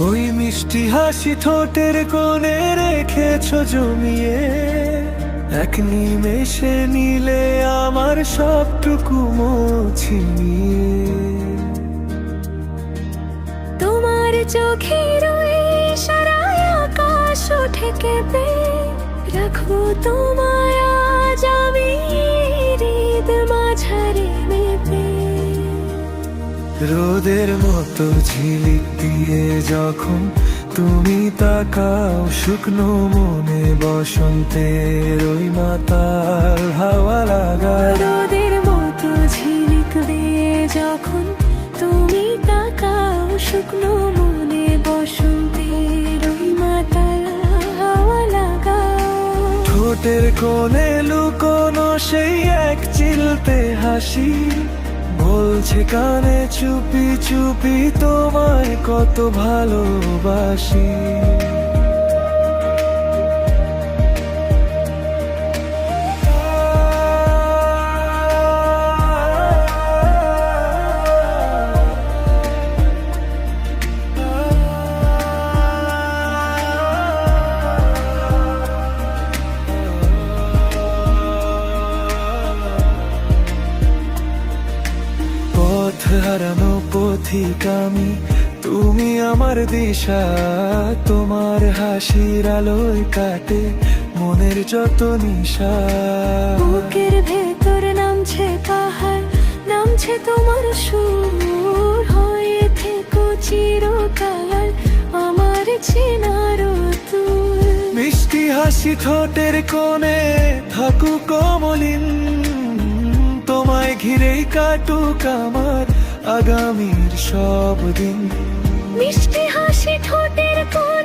ওই মিষ্টি হাসি ঠোঁটের কোণে রেখেছো জমিয়ে, এক নিমেষে নিলে আমার সবটুকু মুছিয়ে। তোমার চোখের ওই ইশারায় আকাশ ওঠে কেঁপে, রাখবো তোমায় আজ আমি হৃদ মাঝারে মেপে। রোদের মতো ঝিলিক দিয়ে যখন তুমি তাকাও, শুকনো মনে বসন্তের ওই মাতাল হাওয়া লাগায়। রোদের মতো ঝিলিক দিয়ে যখন তুমি তাকাও, শুকনো মনে বসন্তের ওই মাতাল হাওয়া লাগাও। ঠোঁটের কোণে লুকোনো সেই এক চিলতে হাসি, বলছে কানে চুপি চুপি তোমায় কত ভালোবাসি। পথ হারানো পথিক আমি, তুমি আমার দিশা। তোমার হাসির আলোয় কাটে মনের যত নিশা। বুকের ভেতর নামছে পাহাড়, নামছে তোমার সুর, হয়ে থেকো চিরকাল আমার চেনার তুল। মিষ্টি হাসি ঠোঁটের কোণে থাকুক মলিন, তোমায় ঘিরেই কাটুক আমার আগামীর সব দিন। মিষ্টি হাসি ঠোঁটের কোণ